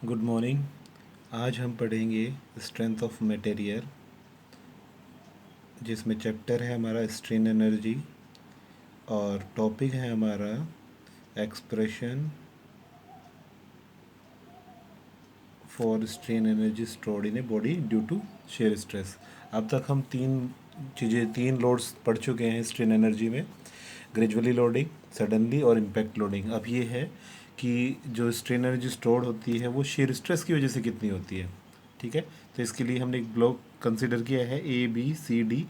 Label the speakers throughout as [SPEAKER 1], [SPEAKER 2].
[SPEAKER 1] Good morning. आज हम पढ़ेंगे स्ट्रेंथ ऑफ मटेरियल, जिसमें चैप्टर है हमारा स्ट्रेन एनर्जी और टॉपिक है हमारा expression for strain energy stored in a body due to shear stress. अब तक हम तीन लोड्स पढ़ चुके हैं स्ट्रेन एनर्जी में: ग्रेजुअली लोडिंग, सडनली और इम्पैक्ट लोडिंग। अब ये है कि जो स्ट्रेन एनर्जी स्टोर्ड होती है वो शेयर स्ट्रेस की वजह से कितनी होती है। ठीक है, तो इसके लिए हमने एक ब्लॉक कंसिडर किया है A B C D,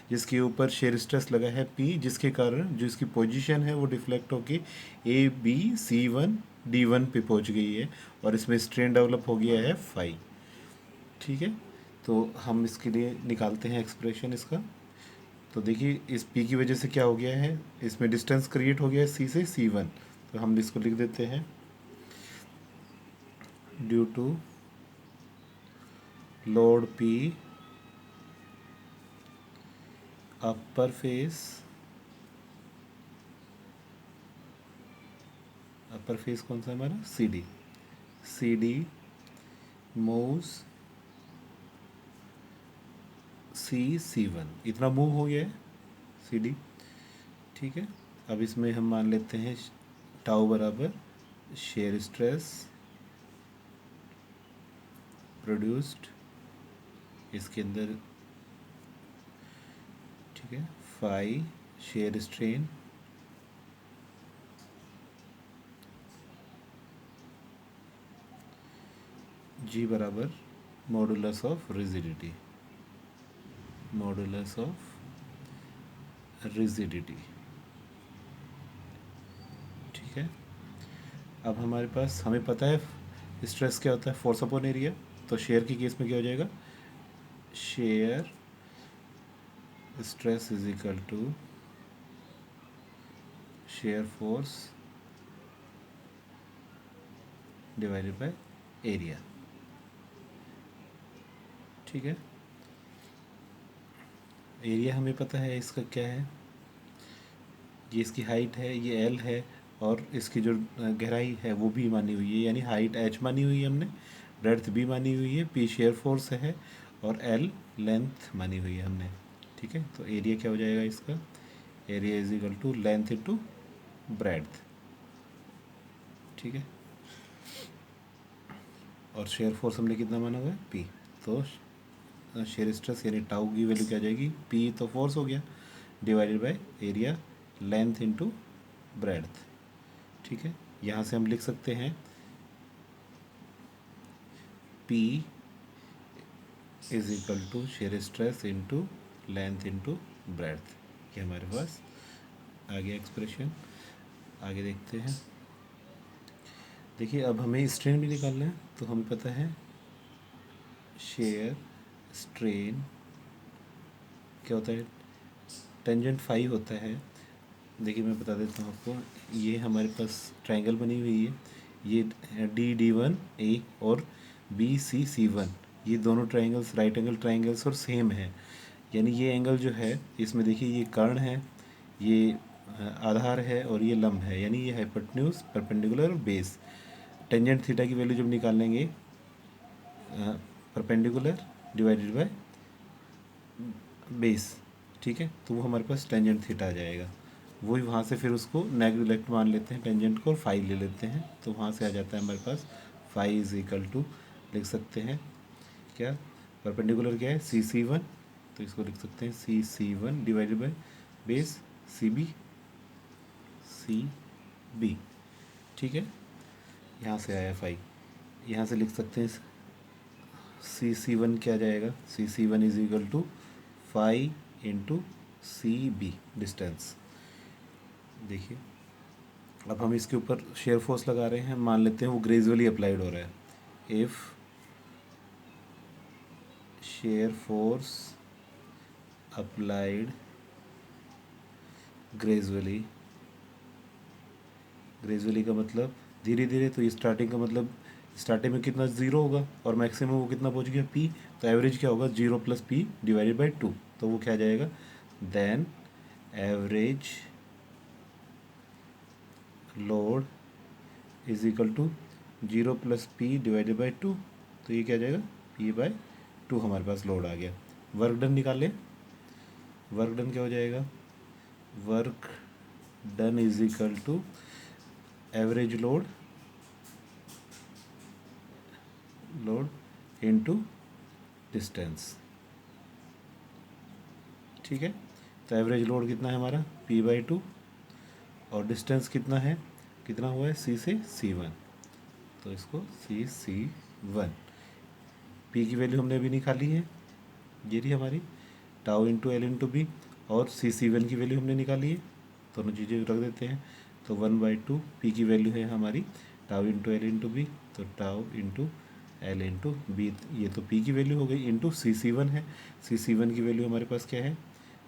[SPEAKER 1] जिसके ऊपर शेयर स्ट्रेस लगा है P, जिसके कारण जो इसकी पोजीशन है वो डिफ्लेक्ट होके AB C1D1 पे पहुंच गई है और इसमें स्ट्रेन डेवलप हो गया है फाई। ठीक है, तो हम इसके लिए निकालते हैं एक्सप्रेशन इसका। तो देखिए इस P की वजह से क्या हो गया है, इसमें डिस्टेंस क्रिएट हो गया है C से C1। तो हम इसको लिख देते हैं due to load P upper face कौन सा हमारा CD मूव्स C1, इतना मूव हो गया है CD। ठीक है, अब इसमें हम मान लेते हैं टाउ बराबर शेयर स्ट्रेस प्रोड्यूस्ड इसके अंदर। ठीक है, फाई शेयर स्ट्रेन G बराबर मॉडुलस ऑफ रिजिडिटी, ठीक है, अब हमारे पास हमें पता है स्ट्रेस क्या होता है, फोर्स अपॉन एरिया। तो शेयर के केस में क्या हो जाएगा, shear stress is equal to shear force divided by area. ठीक है, एरिया हमें पता है इसका क्या है, ये इसकी हाइट है, ये एल है, और इसकी जो गहराई है वो भी मानी हुई है, यानी हाइट एच मानी हुई है हमने, ब्रेड्थ भी मानी हुई है, पी शेयर फोर्स है और एल लेंथ मानी हुई है हमने। ठीक है, तो एरिया क्या हो जाएगा इसका, area is equal to length into breadth. ठीक है, और शेयर फोर्स हमने कितना माना हुआ है, पी। तो शेयर स्ट्रेस यानी टाउ की वैल्यू क्या आ जाएगी, पी तो फोर्स हो गया divided by area length into breadth. ठीक है, यहाँ से हम लिख सकते हैं P is equal to shear stress into length into breadth. ये हमारे पास आ गया एक्सप्रेशन। आगे देखते हैं। देखिए अब हमें स्ट्रेन भी निकालना है, तो हमें पता है शेयर स्ट्रेन क्या होता है, टेंजेंट फाई होता है। देखिए मैं बता देता हूँ आपको, ये हमारे पास ट्रायंगल बनी हुई है, ये D1A और BC1, ये दोनों ट्रायंगल्स राइट एंगल ट्रायंगल्स और सेम है। यानी ये एंगल जो है इसमें देखिए ये कर्ण है, ये आधार है और ये लंब है, यानी ये hypotenuse perpendicular base. Tangent theta की वैल्यू जब निकालेंगे परपेंडिकुलर डिवाइडेड बाय बेस, ठीक है, तो वो हमारे पास टेंजेंट थीटा आ जाएगा। वही वहाँ से फिर उसको नेगलेक्ट मान लेते हैं टेंजेंट को और फाई ले लेते हैं, तो वहाँ से आ जाता है हमारे पास फाई इज इक्वल टू, लिख सकते हैं क्या, परपेंडिकुलर क्या है C1, तो इसको लिख सकते हैं C1 divided by base CB। ठीक है, यहाँ से आया फाई, यहाँ से लिख सकते हैं C1 क्या जाएगा, C1 is equal to phi into CB distance. देखिए अब हम इसके ऊपर शेयर फोर्स लगा रहे हैं, मान लेते हैं वो ग्रेजुअली अप्लाइड हो रहा है। If shear force applied gradually, gradually का मतलब धीरे धीरे, तो ये स्टार्टिंग का मतलब स्टार्टिंग में कितना ज़ीरो होगा और मैक्सिमम वो कितना पहुंच गया P, तो एवरेज क्या होगा 0 + P डिवाइडेड बाई 2, तो वो क्या आ जाएगा, then average load is equal to 0 plus P divided by 2, तो ये क्या आ जाएगा पी बाय 2 हमारे पास लोड आ गया। वर्क डन निकालें, वर्क डन क्या हो जाएगा, work done is equal to average load into distance. ठीक है, तो एवरेज लोड कितना है हमारा p बाई 2 और डिस्टेंस कितना है, कितना हुआ है c से c1, तो इसको c1। p की वैल्यू हमने अभी निकाली है, ये रही हमारी tau into L into B, और c1 की वैल्यू हमने निकाली है, दोनों चीज़ें रख देते हैं। तो 1/2 p की वैल्यू है हमारी tau into L into B, तो tau into L into B, ये तो p की वैल्यू हो गई, इंटू c1 है, c1 की वैल्यू हमारे पास क्या है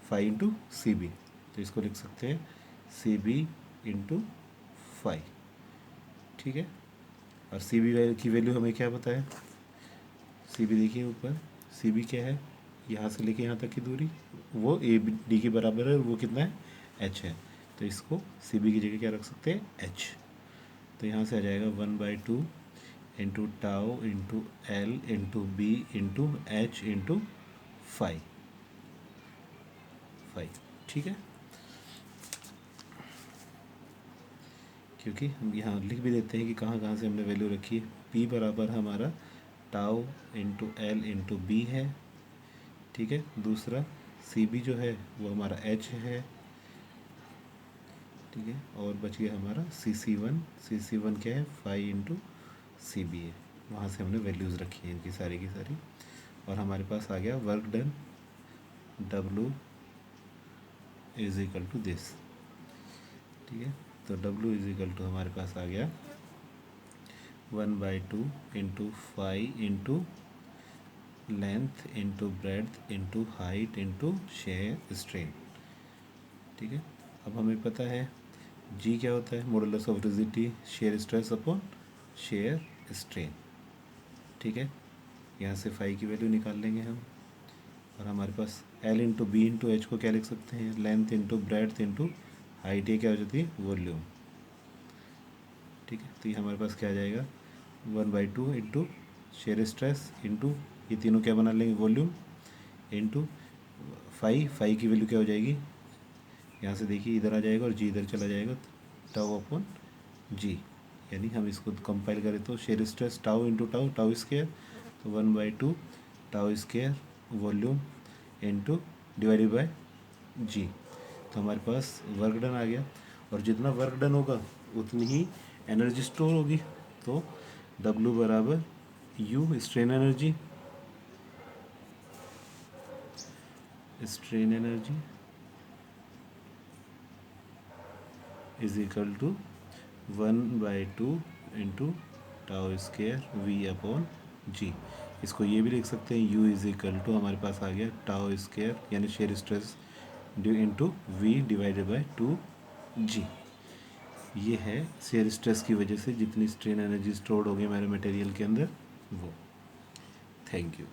[SPEAKER 1] 5 इंटू सी बी, तो इसको लिख सकते हैं सी बी इंटू 5। ठीक है, और सी बी की वैल्यू हमें क्या पता है, सी बी देखिए ऊपर, सी बी क्या है, यहाँ से लेके यहाँ तक की दूरी वो ए डी के बराबर है, और वो कितना है एच है, तो इसको सी बी की जगह क्या रख सकते हैं एच। तो यहाँ से आ जाएगा 1/2 into tau into L into B into H into 5। ठीक है, क्योंकि हम यहाँ लिख भी देते हैं कि कहाँ कहाँ से हमने वैल्यू रखी है। p बराबर हमारा tau into L into B है। ठीक है, दूसरा सी बी जो है वो हमारा h है। ठीक है, और बच गया हमारा सी सी वन क्या है 5 इंटू सी बी है, वहाँ से हमने वैल्यूज़ रखी हैं इनकी सारी की सारी, और हमारे पास आ गया work done W is equal to this. ठीक है, तो W इज इक्वल टू हमारे पास आ गया 1/2 into 5 into length into breadth into height into shear strain. ठीक है, अब हमें पता है G क्या होता है, modulus of rigidity shear stress upon shear strain. ठीक है, यहाँ से फाई की वैल्यू निकाल लेंगे हम, और हमारे पास L into B into H को क्या लिख सकते हैं, length into breadth into height, ये क्या हो जाती है वॉल्यूम। ठीक है, तो ये हमारे पास क्या आ जाएगा 1/2 इंटू शेयर स्ट्रेस इंटू ये तीनों क्या बना लेंगे वॉल्यूम, इंटू फाई की वैल्यू क्या हो जाएगी, यहाँ से देखिए इधर आ जाएगा और जी इधर चला जाएगा, टाउ अपॉन जी, यानी हम इसको कंपाइल करें तो shear stress tau into tau, tau square, तो 1/2 tau square volume into divided by G, तो हमारे पास वर्क डन आ गया, और जितना वर्क डन होगा उतनी ही एनर्जी स्टोर होगी। तो W बराबर U strain energy is equal to 1/2 into tau square V upon G. इसको ये भी लिख सकते हैं U इज इक्वल टू हमारे पास आ गया टाउ स्केयर यानी share stress into V divided by 2G। ये है शेयर स्ट्रेस की वजह से जितनी स्ट्रेन एनर्जी स्टोर्ड हो गई हमारे मटेरियल के अंदर वो। Thank you.